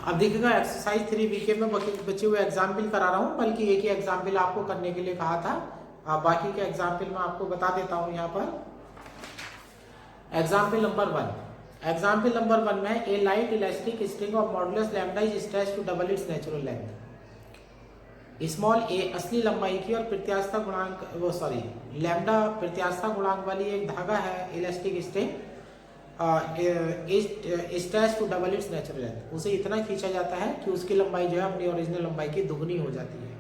अब देखिएगा exercise 3 VK में बचे हुए एग्जाम्पल करा रहा हूँ, बल्कि एक ही एग्जाम्पल आपको करने के लिए कहा था। बाकी के एग्जाम्पल मैं आपको बता देता हूँ यहाँ पर। Example number 1। एग्जाम्पल नंबर 1 में a light elastic string of modulus lambda is stretched to double its natural length. Small a असली लंबाई की और प्रत्यास्थता गुणांक लैम्डा प्रत्यास्थता गुणांक वाली एक धागा है elastic string stretched to double its natural length. उसे इतना खींचा जाता है कि उसकी लंबाई जो है अपनी ओरिजिनल लंबाई की दुगनी हो जाती है।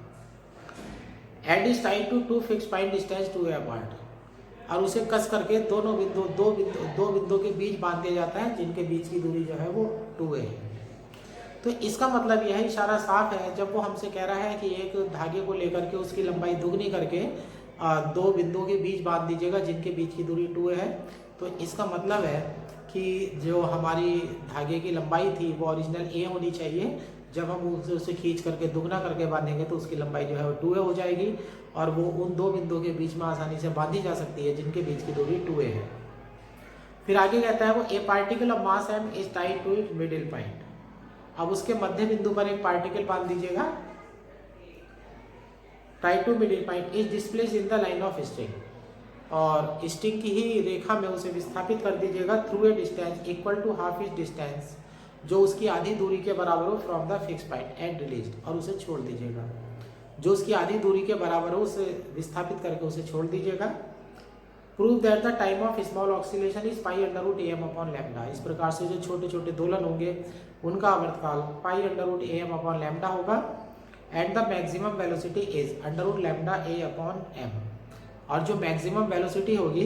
And is tied to 2 fix point distance 2a apart. और उसे कस करके दो बिंदु के बीच बांध दिया जाता है, जिनके बीच की दूरी जो है वो 2a है। तो इसका मतलब यह इशारा साफ है, जब वो हमसे कह रहा है कि एक धागे को लेकर के उसकी लंबाई दुगनी करके दो बिंदुओं के बीच बांध दीजिएगा जिनके बीच की दूरी 2a है, तो इसका मतलब है कि जो हमारी धागे की लंबाई थी वो ओरिजिनल a होनी चाहिए। जब हम उसे खींच करके दुगना करके बांधेंगे तो उसकी लंबाई जो है वो 2a हो जाएगी, और वो उन दो बिंदुओं के बीच में आसानी से बांधी जा सकती है जिनके बीच की दूरी 2a है। फिर आगे कहता है वो a particle of mass m is tied to it middle point. अब उसके मध्य बिंदु पर एक पार्टिकल बांध दीजिएगा, tied to middle point is displaced in the line of string, और स्ट्रिंग की ही रेखा में उसे विस्थापित कर दीजिएगा through a distance equal to half is distance, जो उसकी आधी दूरी के बराबर हो from the fix point and released, और उसे छोड़ दीजिएगा। जो उसकी आधी दूरी के बराबर हो उसे विस्थापित करके उसे छोड़ दीजिएगा। Prove that the time of small oscillation is pi under root am upon lambda. इस प्रकार से जो छोटे छोटे दोलन होंगे उनका आवर्तकाल pi under root am upon lambda होगा। And the maximum velocity is under root lambda a upon m, और जो मैक्सिमम वेलोसिटी होगी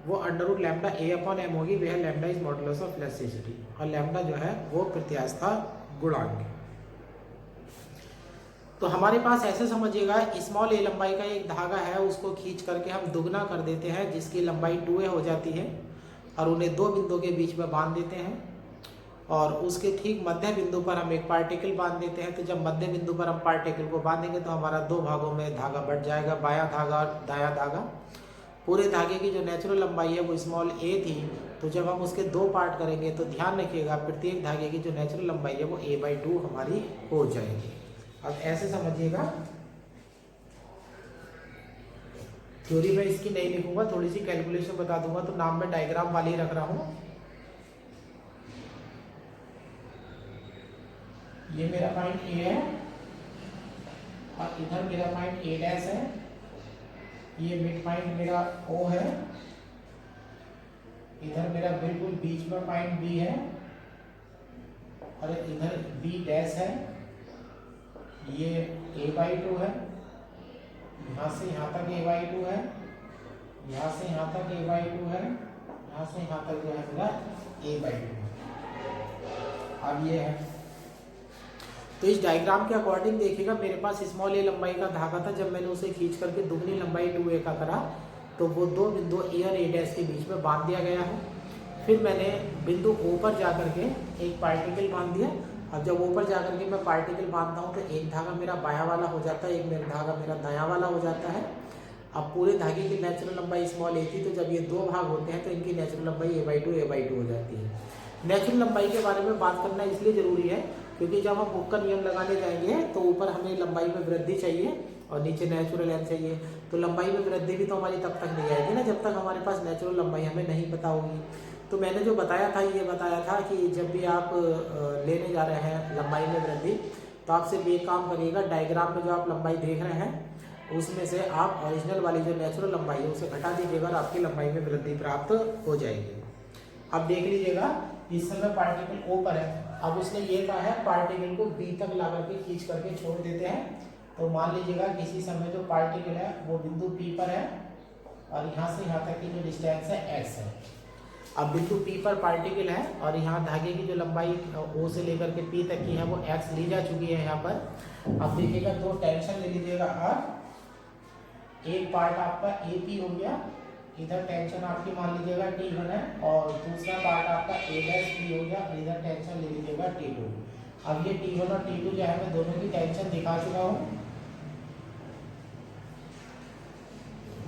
वो under root lambda a upon m होगी। वह lambda is modulus of elasticity, और लैम्डा जो है वो प्रत्यास्थता गुणांक है। तो हमारे पास ऐसे समझिएगा, स्मॉल ए लंबाई का एक धागा है, उसको खींच करके हम दुगना कर देते हैं जिसकी लंबाई 2a हो जाती है, और उन्हें दो बिंदुओं के बीच में बांध देते हैं, और उसके ठीक मध्य बिंदु पर हम एक पार्टिकल बांध देते हैं। तो जब मध्य बिंदु पर हम पार्टिकल को बांधेंगे तो हमारा दो भागों में धागा बढ़ जाएगा, बायां धागा और दायां धागा। पूरे धागे की जो नेचुरल लंबाई है वो स्मॉल ए थी, तो जब हम उसके दो पार्ट करेंगे तो ध्यान रखिएगा प्रत्येक धागे की जो नेचुरल लंबाई है वो a/2 हमारी हो जाएगी। अब ऐसे समझिएगा, थ्योरी में इसकी नहीं लिखूंगा, थोड़ी सी कैलकुलेशन बता दूंगा, तो नाम में डायग्राम वाली रख रहा हूं। ये मेरा पॉइंट ए है और इधर मेरा पॉइंट a डैश है, ये मिड पॉइंट मेरा O है, इधर मेरा बिल्कुल बीच में पॉइंट B है, और इधर B डैश है, ये a/2 है, यहाँ से यहाँ तक a/2 है, यहाँ से यहाँ तक a/2 है, यहाँ से यहाँ तक जो है मेरा a/2 है। अब ये है, तो इस डायग्राम के अकॉर्डिंग देखिएगा, मेरे पास स्मॉल ए लंबाई का धागा था। जब मैंने उसे खींच करके दुगनी लंबाई 2a का करा तो वो दो बिंदु ए और a' के बीच में बांध दिया गया है। फिर मैंने बिंदु O पर जाकर के एक पार्टिकल बांध दिया। अब जब ऊपर जाकर के मैं पार्टिकल बांधता हूँ तो एक धागा मेरा बायां वाला हो जाता है, एक मेरा धागा मेरा दायां वाला हो जाता है। अब पूरे धागे की नेचुरल लंबाई स्मॉल ए थी, तो जब ये दो भाग होते हैं तो इनकी नेचुरल लंबाई a/2 हो जाती है। नेचुरल लंबाई के बारे में बात करना इसलिए जरूरी है क्योंकि जब हम हुक का नियम लगाने जाएंगे तो ऊपर हमें लंबाई में वृद्धि चाहिए और नीचे नेचुरल लेंथ चाहिए। तो लंबाई में वृद्धि भी तो हमारी तब तक नहीं आएगी ना जब तक हमारे पास नेचुरल लंबाई हमें नहीं पता होगी। तो मैंने जो बताया था ये बताया था कि जब भी आप लेने जा रहे हैं लंबाई में वृद्धि, तो आप सिर्फ एक काम करिएगा, डायग्राम में जो आप लंबाई देख रहे हैं उसमें से आप ओरिजिनल वाली जो नेचुरल लंबाई है उसे घटा दीजिएगा और आपकी लंबाई में वृद्धि प्राप्त हो जाएगी। अब देख लीजिएगा, इस समय पार्टिकल O पर है। अब उसने ये कहा है पार्टिकल को B तक ला करके खींच करके छोड़ देते हैं। तो मान लीजिएगा किसी समय जो पार्टिकल है वो बिंदु P पर है और यहाँ से यहाँ तक की जो डिस्टेंस है x है। अब बिंदु P पर पार्टिकल है और यहाँ धागे की जो लंबाई O से लेकर के P तक की है वो x ली जा चुकी है यहाँ पर। अब देखिएगा दो टेंशन ले लीजिएगा, अब एक पार्ट आपका AP हो गया, इधर टेंशन आपकी मान लीजिएगा T1 है और दूसरा पार्ट आपका A' हो गया और इधर टेंशन ले लीजिएगा T2। अब ये T1 और T2 जो है मैं दोनों की टेंशन दिखा चुका हूँ,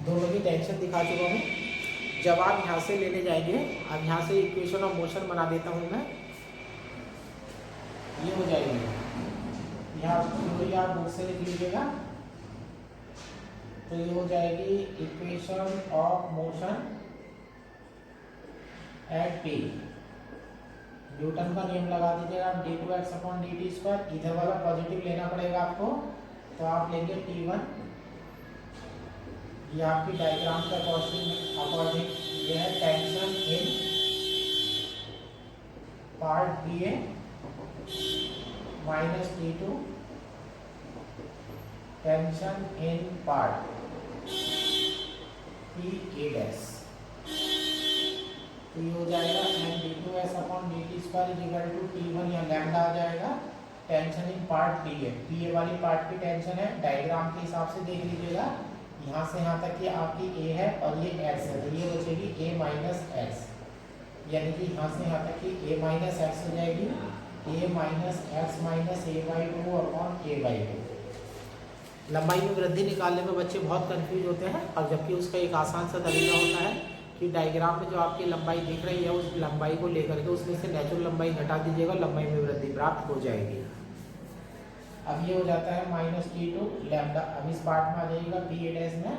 दोनों की टेंशन दिखा चुका हूँ। जब आप यहाँ से लेने जाएंगे, अब यहाँ से इक्वेशन ऑफ मोशन बना देता हूँ मैं, ये हो हो जाएगी, यहाँ थ्योरी आप बुक से लिख लीजिएगा। तो ये हो जाएगी equation of motion at p। Newton का नियम लगा दीजिएगा आप, d2x/dt²। इधर वाला पॉजिटिव लेना पड़ेगा आपको, तो आप लेंगे t1। ये आपकी डायग्राम का अकॉर्डिंग ये है tension in part B minus t2 tension in part P A dash. तो ये हो जाएगा m/d2s/dt² = t1, या लैम्डा आ जाएगा। टेंशन इन पार्ट पी है, पी ए वाली पार्ट की टेंशन है, डायग्राम के हिसाब से देख लीजिएगा। यहाँ से यहाँ तक कि आपकी ए है और ये एक्स है, तो ये बचेगी a माइनस एक्स, यानी कि यहाँ से यहाँ तक कि a माइनस एक्स हो जाएगी, a minus x minus a/2/a/2। लंबाई में वृद्धि निकालने में बच्चे बहुत कंफ्यूज होते हैं, और जबकि उसका एक आसान सा तरीका होता है कि डायग्राम में जो आपकी लंबाई दिख रही है उस लंबाई को लेकर के उसमें से नेचुरल लंबाई घटा दीजिएगा, लंबाई में वृद्धि प्राप्त हो जाएगी। अब ये हो जाता है -t2 लैम्डा। अब इस पार्ट में आ जाइएगा पी ए डैश में,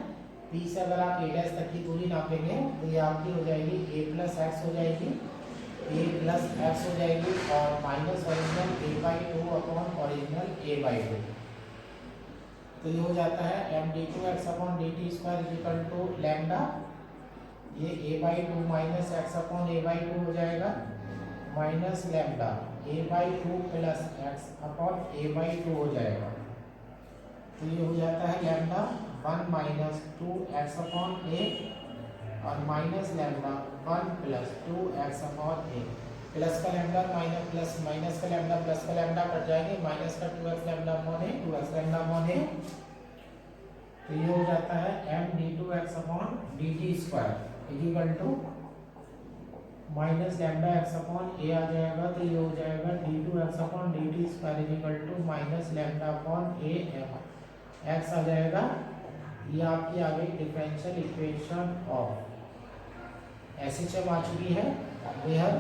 पी से अगर आप ए डैश तक की दूरी नापेंगे तो ये आपकी हो जाएगी a+x हो जाएगी, a+x हो जाएगी, और माइनस ओरिजिनल a/2/ओरिजिनल a/2। तो ये हो जाता है m/d2x/dt² = लैम्डा। ये a/2 माइनस x/a/2 हो जाएगा, minus lambda a/2 plus x/a/2 हो जाएगा। तो ये हो जाता है लैम्डा 1 माइनस 2x/a और minus lambda 1 plus 2x/a। Plus का लैम्डा माइनस प्लस, माइनस का लैम्डा प्लस का लैम्डा कट जाएंगे, माइनस का 2x लैम्डा/a 2x लैम्डा/a। तो ये हो जाता है m/d2x/dt² = माइनस लैम्डा x/a आ जाएगा, तो ये हो जाएगा d2x/dt² = माइनस लैम्डा/a x आ जाएगा। ये आपकी आ गई डिफरेंशियल इक्वेशन ऑफ SHM आ चुकी है। वेयर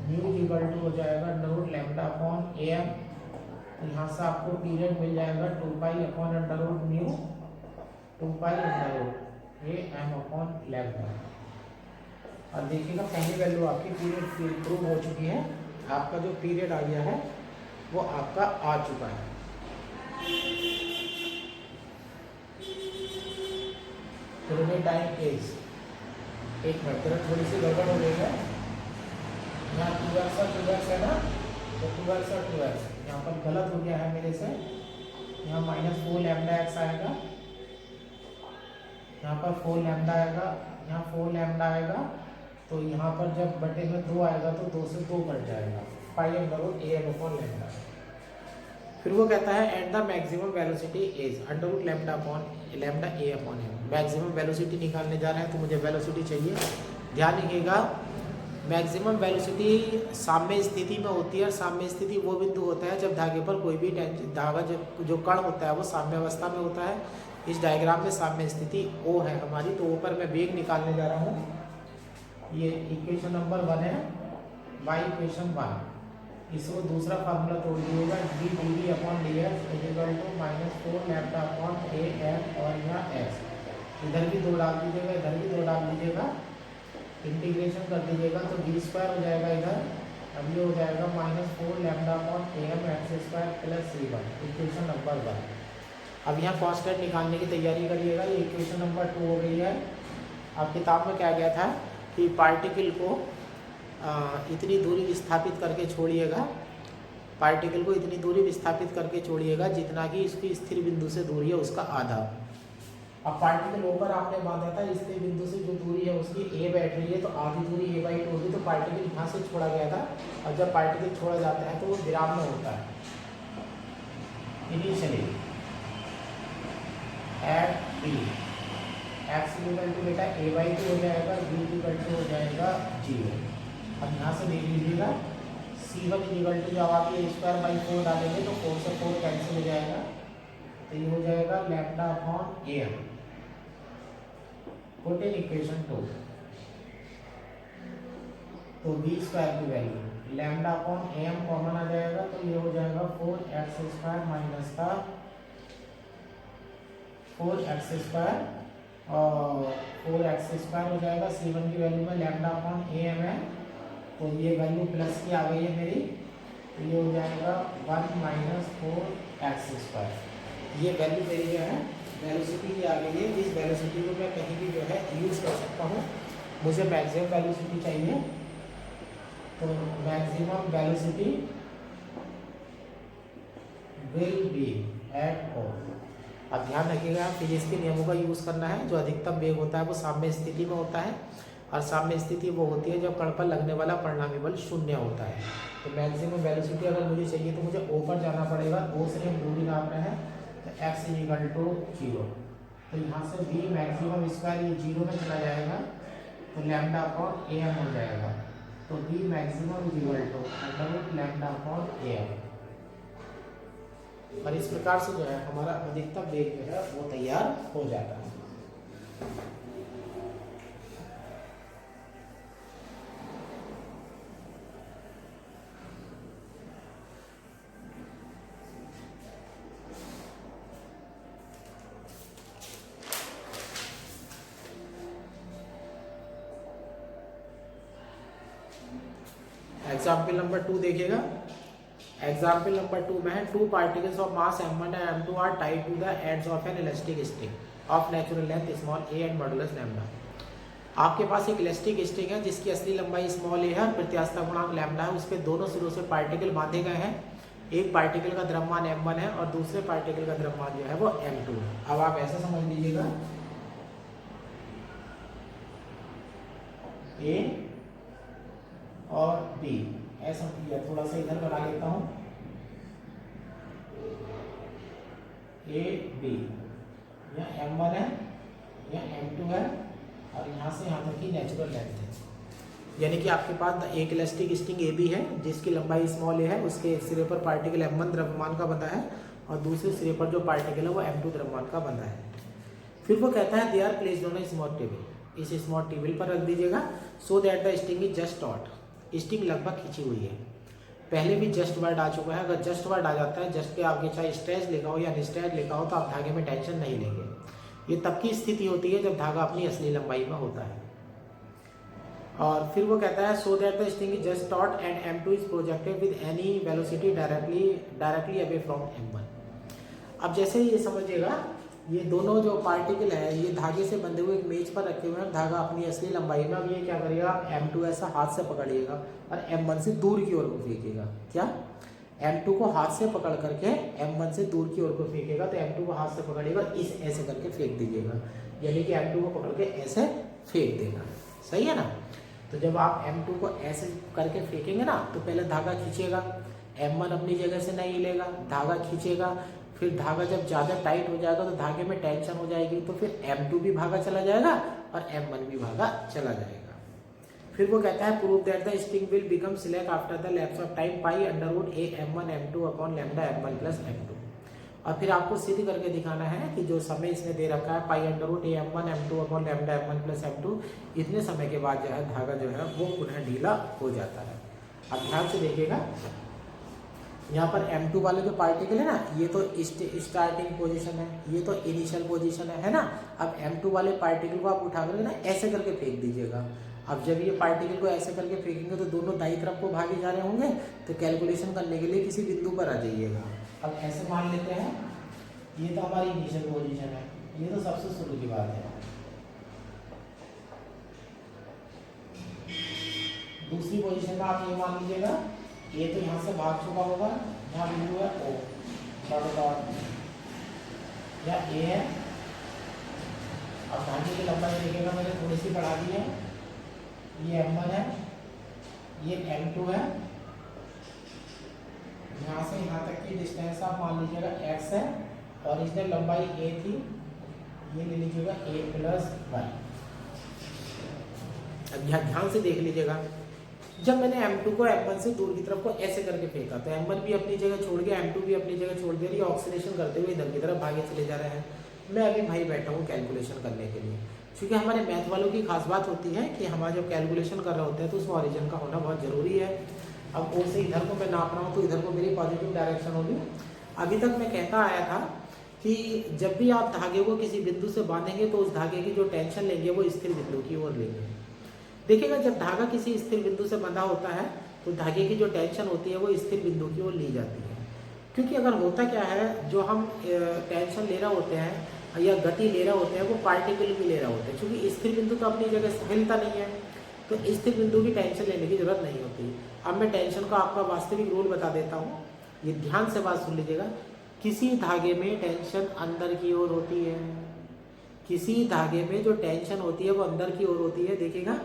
म्यू = हो जाएगा √λ/am। तो यहाँ से आपको पीरियड मिल जाएगा 2π/√μ 2π/am/λ। और देखिएगा पहली वैल्यू आपकी पीरियड प्रूव हो चुकी है, आपका जो पीरियड आ गया है वो आपका आ चुका है। टाइम इज 1 मिनट, तरह थोड़ी सी गड़बड़ हो गई है। यहाँ 2x और 2x है ना, तो 2x और 2x यहाँ पर गलत हो गया है मेरे से। यहाँ -4 लैम्डा x आएगा, यहाँ पर 4 लैम्डा आएगा, यहाँ 4 लैम्डा आएगा। तो यहाँ पर जब बटे में 2 आएगा तो 2 से 2 कट जाएगा, π/am/λ। फिर वो कहता है at the maximum velocity is √λ/a/m। Maximum velocity निकालने जा रहे हैं, तो मुझे वेलोसिटी चाहिए। ध्यान रखिएगा, मैक्सिमम वेलोसिटी साम्य स्थिति में होती है, और साम्य स्थिति वो बिंदु होता है जब धागे पर कोई भी धागा जो कण होता है वो साम्य अवस्था में होता है। इस डायग्राम में साम्य स्थिति O है हमारी, तो ऊपर मैं वेग निकालने जा रहा हूँ। ये इक्वेशन नंबर 1 है, y इक्वेशन 1। इसको दूसरा फार्मूला तोड़ दीजिएगा, d/dv/dx = -4 λ/am और यहाँ x। इधर भी 2 डाल दीजिएगा, इधर भी 2 डाल दीजिएगा, इंटीग्रेशन कर दीजिएगा तो d² हो जाएगा इधर। अब ये हो जाएगा -4 λ/am x² + c1, equation number 1। अब यहाँ कांस्टेंट निकालने की तैयारी करिएगा। ये इक्वेशन नंबर 2 हो गई है। अब किताब में क्या गया था कि पार्टिकल को इतनी दूरी विस्थापित करके छोड़िएगा, पार्टिकल को इतनी दूरी विस्थापित करके छोड़िएगा जितना कि इसकी स्थिर बिंदु से दूरी है उसका आधा। अब पार्टिकल ऊपर आपने बांधा था, स्थिर बिंदु से जो दूरी है उसकी a बैठ रही है, तो आधी दूरी a/2 होगी। तो पार्टिकल यहाँ से छोड़ा गया था, और जब पार्टिकल छोड़ा जाता है तो वो विराम में होता है इनिशियली एट b। x = बेटा a/2 हो जाएगा, b = हो जाएगा 0। अब यहाँ से देख लीजिएगा c1 = जब आप ये a²/4 डालेंगे तो 4 से 4 कैंसिल हो जाएगा, तो ये हो जाएगा λ/am। Put in equation 2। तो तो बी स्क्वायर की value lambda upon M common आ जाएगा, तो ये हो जाएगा 4x² माइनस का 4x² और 4x² हो जाएगा। C1 की वैल्यू में लैम्डा अपॉन एम है, तो ये वैल्यू प्लस की आ गई है मेरी, तो ये हो जाएगा 1 माइनस 4x²। ये वैल्यू मेरी जो है वेलोसिटी की आ गई है। इस वेलोसिटी को मैं कहीं भी जो है यूज़ कर सकता हूँ। मुझे मैक्सिमम वेलोसिटी चाहिए, तो maximum velocity will be at O. अब ध्यान रखिएगा फिजिक्स के नियमों का यूज़ करना है। जो अधिकतम वेग होता है वो साम्य स्थिति में होता है, और साम्य स्थिति वो होती है जब कण पर लगने वाला परिणामी बल शून्य होता है। तो मैक्सिमम वेलोसिटी अगर मुझे चाहिए तो मुझे ओ पर जाना पड़ेगा। ओ से हम दूरी नाप रहे हैं, तो x = 0। तो यहाँ से v मैक्सिमम स्क्वायर ये 0 में चला जाएगा, तो लैम्डा अपॉन एम हो जाएगा। तो v maximum = lambda upon m. और इस प्रकार से जो है हमारा अधिकतम वेग जो है वो तैयार हो जाता है। एग्जाम्पल नंबर 2 देखिएगा। एग्जाम्पल नंबर 2 में है 2 particles of mass m1 and m2 are tied to the ends of an elastic string of natural length small a and modulus lambda. आपके पास एक इलास्टिक स्ट्रिंग है जिसकी असली लंबाई स्मॉल a है और प्रत्यास्था गुणांक लैम्डा है। उस पर दोनों सिरों से पार्टिकल बांधे गए हैं। एक पार्टिकल का द्रव्यमान m1 है और दूसरे पार्टिकल का द्रव्यमान जो है वो m2 है। अब आप ऐसा समझ लीजिएगा, a और b ऐसा किया, थोड़ा सा इधर बना लेता हूँ, a b, यहाँ m1 है, यहाँ m2 है, और यहाँ से यहाँ तक की नेचुरल लेंथ है। यानी कि आपके पास एक इलास्टिक स्ट्रिंग ए बी है जिसकी लंबाई स्मॉल ए है। उसके एक सिरे पर पार्टिकल m1 द्रव्यमान का बंधा है और दूसरे सिरे पर जो पार्टिकल है वो m2 द्रव्यमान का बंधा है। फिर वो कहता है they are placed on a small table. इस स्मॉल टेबल पर रख दीजिएगा, so that the string is just taut. String लगभग खींची हुई है। पहले भी जस्ट वर्ड आ चुका है। अगर जस्ट वर्ड आ जाता है, जस्ट के आगे चाहे स्ट्रेच लिखा हो या अनस्ट्रेच लिखा हो, तो आप धागे में टेंशन नहीं लेंगे। ये तब की स्थिति होती है जब धागा अपनी असली लंबाई में होता है। और फिर वो कहता है सो that the string is just taught and m2 is projected with any velocity directly away from m1। अब जैसे ये समझिएगा, ये दोनों जो पार्टिकल है ये धागे से बंधे हुए एक मेज पर रखे हुए हैं। धागा अपनी असली लंबाई में। अब ये क्या करेगा, m2 ऐसा हाथ से पकड़िएगा और m1 से दूर की ओर को फेंकेगा। क्या, m2 को हाथ से पकड़ करके m1 से दूर की ओर को फेंकेगा। तो m2 को हाथ से पकड़िएगा, इस ऐसे करके फेंक दीजिएगा, यानी कि m2 को पकड़ के ऐसे फेंक देगा। सही है ना। तो जब आप m2 को ऐसे करके फेंकेंगे ना, तो पहले धागा खींचेगा, m1 अपनी जगह से नहीं हिलेगा, धागा खींचेगा। फिर धागा जब ज़्यादा टाइट हो जाएगा तो धागे में टेंशन हो जाएगी, तो फिर m2 भी भागा चला जाएगा और m1 भी भागा चला जाएगा। फिर वो कहता है prove that the string will become slack after the lapse of time pi under root a m1 m2 upon lambda m1 plus m2। और फिर आपको सिद्ध करके दिखाना है कि जो समय इसने दे रखा है pi under root a m1 m2 upon lambda m1 plus m2, इतने समय के बाद जो है धागा जो है वो पुनः ढीला हो जाता है। अब ध्यान से देखिएगा, यहाँ पर m2 वाले जो पार्टिकल है ना, ये तो स्टार्टिंग पोजीशन है, ये तो इनिशियल पोजीशन है ना। अब m2 वाले पार्टिकल को आप उठा करके ना ऐसे करके फेंक दीजिएगा। अब जब ये पार्टिकल को ऐसे करके फेंकेंगे तो दोनों दाईं तरफ को भागे जा रहे होंगे। तो कैलकुलेशन करने के लिए किसी बिंदु पर आ जाइएगा। अब ऐसे मान लेते हैं, ये तो हमारी इनिशियल पोजीशन है, ये तो सबसे शुरू की बात है। दूसरी पोजीशन में आप ये मान लीजिएगा, ये तो यहाँ से भाग चुका होगा, यहाँ बिंदु है O डॉट या A है। अब धागे की लंबाई देखिएगा, मैंने थोड़ी सी बढ़ा दी है। ये m1 है, ये m2 है। यहाँ से यहाँ तक की डिस्टेंस आप मान लीजिएगा x है, और इसने लंबाई a थी, ये ले लीजिएगा a प्लस y। अब यहाँ ध्यान से देख लीजिएगा, जब मैंने m2 को m1 से दूर की तरफ को ऐसे करके फेंका तो m1 भी अपनी जगह छोड़ गया, m2 भी अपनी जगह छोड़ दिया। ये ऑक्सीलेशन करते हुए इधर की तरफ भागे चले जा रहे हैं। मैं अभी भाई बैठा हूँ कैलकुलेशन करने के लिए। क्योंकि हमारे मैथ वालों की खास बात होती है कि हमारा जब कैलकुलेशन कर रहे होते हैं तो उसमें ओरिजिन का होना बहुत ज़रूरी है। अब ओ से इधर को मैं नाप रहा हूँ तो इधर को मेरी पॉजिटिव डायरेक्शन होगी। अभी तक मैं कहता आया था कि जब भी आप धागे को किसी बिंदु से बांधेंगे तो उस धागे की जो टेंशन लेंगे वो स्थिर बिंदु की ओर लेंगे। देखिएगा, जब धागा किसी स्थिर बिंदु से बंधा होता है तो धागे की जो टेंशन होती है वो स्थिर बिंदु की ओर ली जाती है। क्योंकि अगर होता क्या है, जो हम टेंशन ले रहे होते हैं या गति ले रहे होते हैं वो पार्टिकल की ले रहे होते हैं, क्योंकि स्थिर बिंदु तो अपनी जगह हिलता नहीं है, तो स्थिर बिंदु की टेंशन लेने की जरूरत नहीं होती। अब मैं टेंशन का आपका वास्तविक रूल बता देता हूँ, ये ध्यान से बात सुन लीजिएगा। किसी धागे में टेंशन अंदर की ओर होती है, किसी धागे में जो टेंशन होती है वो अंदर की ओर होती है। देखिएगा,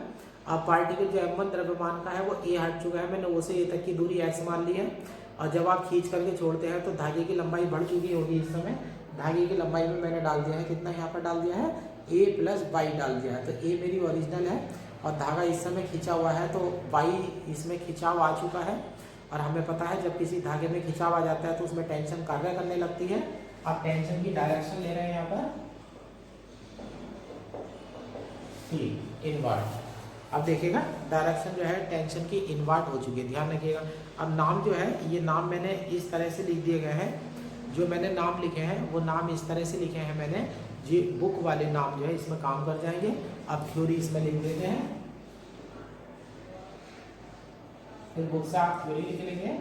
अब पार्टिकल जो m1 द्रव्यमान का है वो a हट चुका है, मैंने ओ से a तक की दूरी x मान ली है, और जब आप खींच करके छोड़ते हैं तो धागे की लंबाई बढ़ चुकी होगी। इस समय धागे की लंबाई में मैंने डाल दिया है, कितना यहाँ पर डाल दिया है, a + y डाल दिया है, तो a मेरी ओरिजिनल है और धागा इस समय खिंचा हुआ है, तो y इसमें खिंचाव आ चुका है। और हमें पता है जब किसी धागे में खिंचाव आ जाता है तो उसमें टेंशन कार्य करने लगती है। आप टेंशन की डायरेक्शन ले रहे हैं यहाँ पर इनवर्ट। अब देखिएगा, डायरेक्शन जो है टेंशन की इनवर्ट हो चुकी है, ध्यान रखिएगा। अब नाम जो है, ये नाम मैंने इस तरह से लिख दिए गए हैं, जो मैंने नाम लिखे हैं वो नाम इस तरह से लिखे हैं मैंने, जी बुक वाले नाम जो है इसमें काम कर जाएंगे। अब थ्योरी इसमें लिख देते हैं, फिर बुक से आप थ्योरी लिख लेंगे।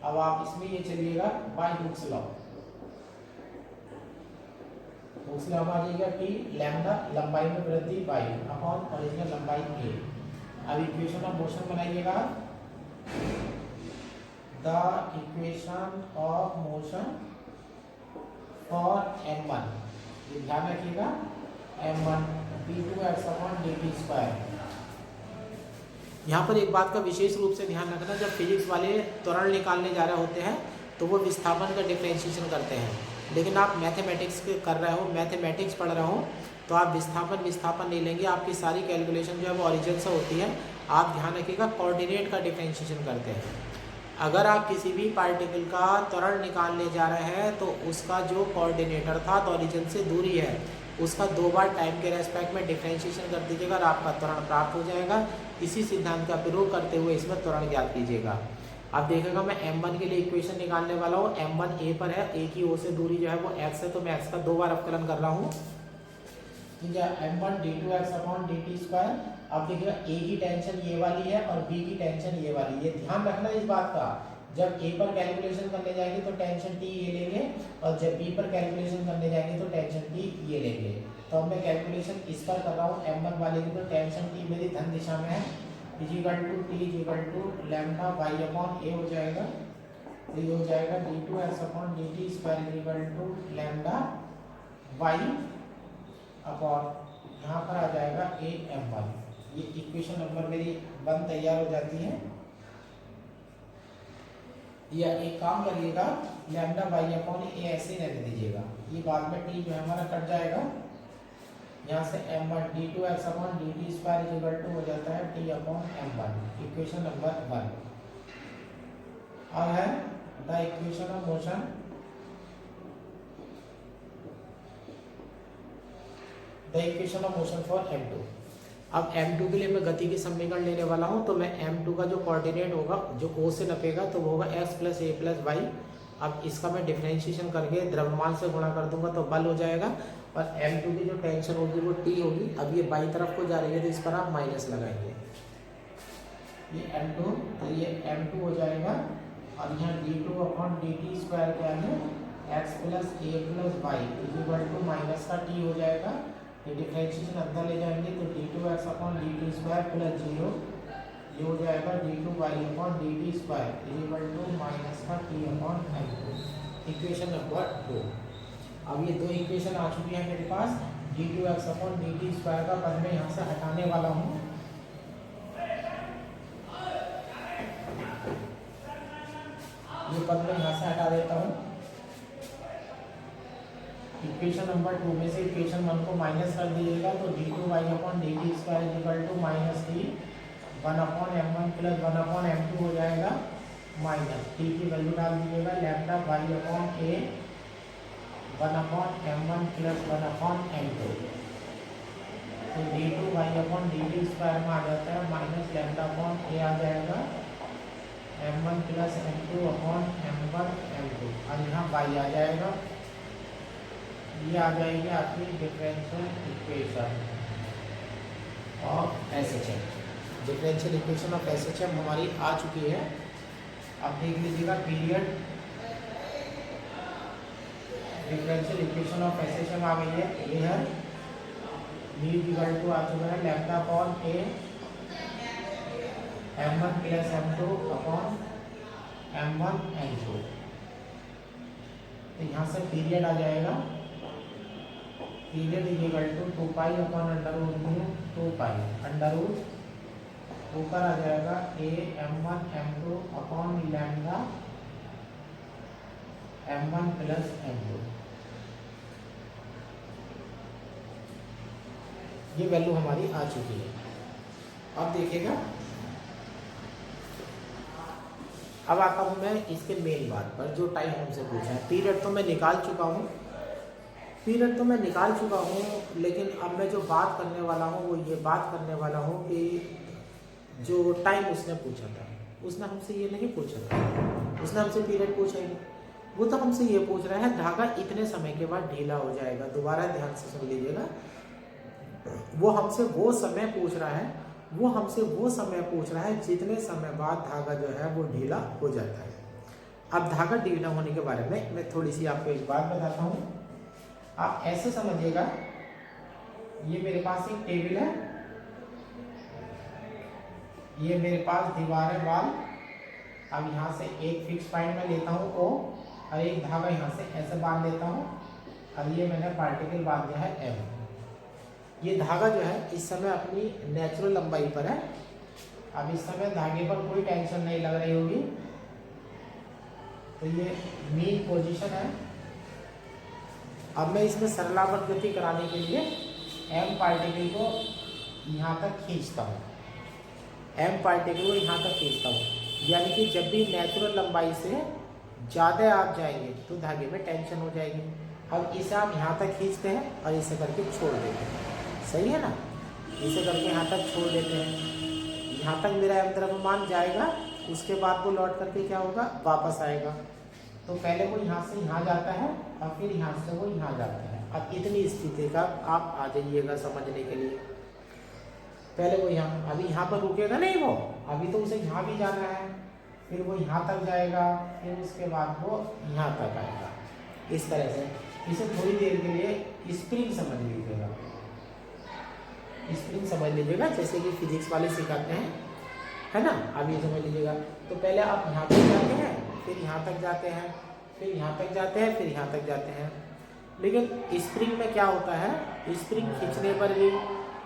अब आप इसमें ये चलिएगा by Hooke's law, Hooke's law आ जाएगा टी लैम्डा लंबाई में वृद्धि बाई अपॉन ओरिजिनल लंबाई ए। अब इक्वेशन ऑफ मोशन बनाइएगा, the equation of motion for m1, ये ध्यान रखिएगा, m1 d2x/dt²। यहाँ पर एक बात का विशेष रूप से ध्यान रखना, जब फिजिक्स वाले त्वरण निकालने जा रहे होते हैं तो वो विस्थापन का डिफरेंशिएशन करते हैं, लेकिन आप मैथमेटिक्स कर रहे हो, मैथमेटिक्स पढ़ रहे हो, तो आप विस्थापन नहीं लेंगे, आपकी सारी कैलकुलेशन जो है वो ओरिजिन से होती है। आप ध्यान रखिएगा, कोऑर्डिनेट का डिफरेंशिएशन करते हैं। अगर आप किसी भी पार्टिकल का त्वरण निकालने जा रहे हैं तो उसका जो कोऑर्डिनेटर था तो ओरिजिन से दूरी है, उसका 2 बार टाइम के रेस्पेक्ट में डिफरेंशिएशन कर दीजिएगा और आपका त्वरण प्राप्त हो जाएगा। इसी सिद्धांत का प्रयोग करते हुए इसमें त्वरण ज्ञात कीजिएगा। अब देखिएगा, मैं m1 के लिए इक्वेशन निकालने वाला हूँ, m1 a पर है, a की o से दूरी जो है वो x है, तो मैं x का 2 बार अवकलन कर रहा हूँ, ठीक है, m1 d2x/dt²। अब देखिएगा, a की टेंशन ये वाली है और b की टेंशन ये वाली है, ध्यान रखना इस बात का। जब a पर कैलकुलेशन करने जाएंगे तो टेंशन t ये लेंगे, और जब b पर कैलकुलेशन करने जाएंगे तो टेंशन t ये लेंगे। तो अब मैं कैलकुलेशन इस पर कर रहा हूँ m1 वाले की, तो टेंशन t मेरी धन दिशा में है, = लैम्डा y/a हो जाएगा, तो ये हो जाएगा d2x/dt² लैम्डा y अपॉन यहाँ पर आ जाएगा a m1। ये इक्वेशन नंबर मेरी 1 तैयार हो जाती है। या एक काम करिएगा, लैम्डा y/a ऐसे रहने दीजिएगा, ये बाद में t जो है हमारा कट जाएगा, यहाँ से m1 d2x/dt² हो जाता है t/m1, इक्वेशन नंबर 1। अब है the equation of motion for m2। अब m2 के लिए मैं गति की समीकरण लेने वाला हूँ, तो मैं m2 का जो कोऑर्डिनेट होगा, जो o से नपेगा, तो वो होगा x + a + y। अब इसका मैं डिफरेंशिएशन करके द्रव्यमान से गुणा कर दूंगा तो बल हो जाएगा, और m2 की जो टेंशन होगी वो t होगी। अब ये बाई तरफ को जा रही है तो इस पर आप माइनस लगाएंगे, ये m2, तो ये m2 हो जाएगा, और यहाँ d2/dt² क्या है, x + a + y = माइनस का t हो जाएगा। ये डिफरेंशिएशन अंदर ले जाएंगे तो d2x/dt² + 0, ये हो जाएगा d2y/dt² = माइनस का t/m2, इक्वेशन नंबर 2। अब ये 2 इक्वेशन आ चुकी है मेरे पास। d2x/dt² का पद मैं यहाँ से हटाने वाला हूँ, ये पद मैं यहाँ से हटा देता हूँ। इक्वेशन नंबर 2 में से इक्वेशन 1 को माइनस कर दीजिएगा, तो d2y/dt² = minus t 1/m1 + 1/m2 हो जाएगा, माइनस t की वैल्यू डाल दीजिएगा, लैम्डा y/a 1/m1 + 1/m2। तो d2y/dt² में आ जाता है माइनस लैम्डा अपॉन ए आ जाएगा m1 प्लस m2/m1 m2, और यहाँ y आ जाएगा। ये आ जाएगी आपकी differential equation of SHM. Differential equation of SHM हमारी आ चुकी है। अब देख लीजिएगा period differential equation of SHM आ गई है। ये है v आ चुका है lambda upon A m1 plus m2 upon m1 m2। तो यहाँ से पीरियड आ जाएगा, period equal to 2 upon under root mu 2 under root ऊपर आ जाएगा a m1 m2 upon lambda m1 plus m2। ये वैल्यू हमारी आ चुकी है। अब देखिएगा, अब आता हूँ मैं इसके मेन बात पर जो टाइम हमसे पूछा है। पीरियड तो मैं निकाल चुका हूँ, लेकिन अब मैं जो बात करने वाला हूँ वो ये बात करने वाला हूँ कि जो टाइम उसने पूछा था, उसने हमसे ये नहीं पूछा था, उसने हमसे पीरियड पूछा ही नहीं। वो तो हमसे ये पूछ रहा है धागा इतने समय के बाद ढीला हो जाएगा। दोबारा ध्यान से सुन लीजिएगा, वो हमसे वो समय पूछ रहा है जितने समय बाद धागा जो है वो ढीला हो जाता है। अब धागा ढीला होने के बारे में मैं थोड़ी सी आपको एक बात बताता हूँ। आप ऐसे समझिएगा, ये मेरे पास एक टेबल है, ये मेरे पास दीवार है वाल। अब यहाँ से एक फिक्स पॉइंट में लेता हूँ O, और एक धागा यहाँ से ऐसे बांध देता हूँ, और ये मैंने पार्टिकल बांध दिया है M। ये धागा जो है इस समय अपनी नेचुरल लंबाई पर है। अब इस समय धागे पर कोई टेंशन नहीं लग रही होगी, तो ये मीन पोजीशन है। अब मैं इसमें सरलावर्त गति कराने के लिए M पार्टिकल को यहाँ तक खींचता हूँ, यानी कि जब भी नेचुरल लंबाई से ज़्यादा आप जाएंगे तो धागे में टेंशन हो जाएगी। अब इसे आप यहाँ तक खींचते हैं और इसे करके छोड़ देते हैं, सही है ना। इसे करके यहाँ तक छोड़ देते हैं, यहाँ तक मेरा M द्रव्यमान जाएगा, उसके बाद वो लौट करके क्या होगा, वापस आएगा। तो पहले वो यहाँ से यहाँ जाता है और फिर यहाँ से वो यहाँ जाता है। अब इतनी स्थिति का आप आ जाइएगा समझने के लिए। पहले वो यहाँ, अभी यहाँ पर रुकेगा नहीं वो, अभी तो उसे यहाँ भी जाना है, फिर वो यहाँ तक जाएगा, फिर उसके बाद वो यहाँ तक आएगा। इस तरह से इसे थोड़ी देर के लिए स्प्रिंग समझ लीजिएगा, जैसे कि फिजिक्स वाले सिखाते हैं, है ना। अब ये समझ लीजिएगा। तो पहले आप यहाँ तक जाते हैं, फिर यहाँ तक जाते हैं, फिर यहाँ तक जाते हैं, फिर यहाँ तक जाते हैं। लेकिन स्प्रिंग में क्या होता है, स्प्रिंग खींचने पर भी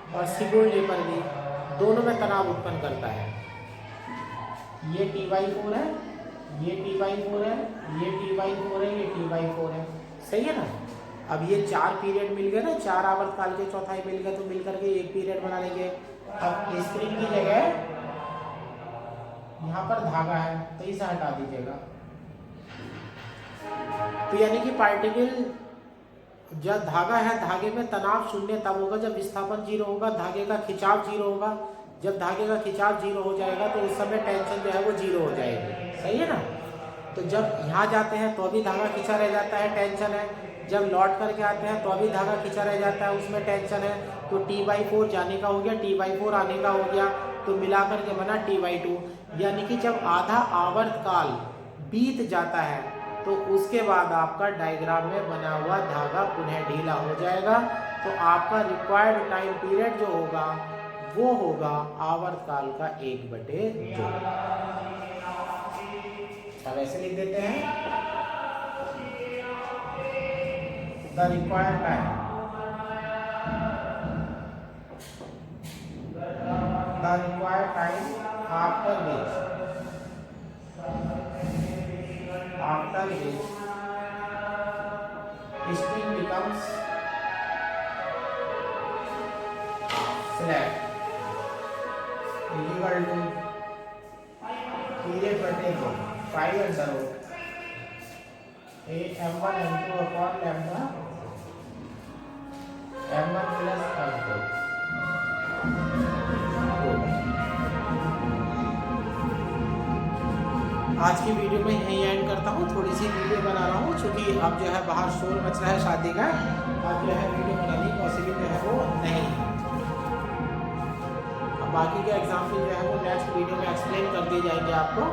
और सिकुड़ने पर भी दोनों में तनाव उत्पन्न करता है। ये T/4 है, ये T/4 है, ये T/4 है, ये T/4 है, सही है ना। अब ये 4 पीरियड मिल गए ना, 4 आवर्तकाल के चौथाई मिल गए, तो मिलकर के एक पीरियड बना लेंगे। अब स्प्रिंग की जगह यहाँ पर धागा है, तो इसे हटा दीजिएगा। तो यानी कि पार्टिकल जब धागा है, धागे में तनाव शून्य तब होगा जब विस्थापन 0 होगा, धागे का खिंचाव 0 होगा। जब धागे का खिंचाव 0 हो जाएगा तो उस समय टेंशन जो है वो 0 हो जाएगी, सही है ना। तो जब यहाँ जाते हैं तो अभी धागा खिंचा रह जाता है, टेंशन है। जब लौट करके आते हैं तो अभी धागा खिंचा रह जाता है, उसमें टेंशन है। तो T/4 जाने का हो गया, T/4 आने का हो गया, तो मिलाकर के बना T/2। यानी कि जब आधा आवर्तकाल बीत जाता है तो उसके बाद आपका डायग्राम में बना हुआ धागा पुनः ढीला हो जाएगा। तो आपका रिक्वायर्ड टाइम पीरियड जो होगा वो होगा आवर्तकाल का 1/2। अब ऐसे लिख देते हैं, the required time after which string becomes slack equal to period बटे 2 5 under root a m1 m2 upon lambda m1 plus m2। आज की वीडियो में यहीं एंड करता हूँ। थोड़ी सी वीडियो बना रहा हूँ क्योंकि अब जो है बाहर शोर मच रहा है शादी का, अब जो है वीडियो बनानी पॉसिबल जो है वो नहीं है। अब बाकी के एग्जाम्पल जो है वो नेक्स्ट वीडियो में एक्सप्लेन कर दिए जाएंगे आपको।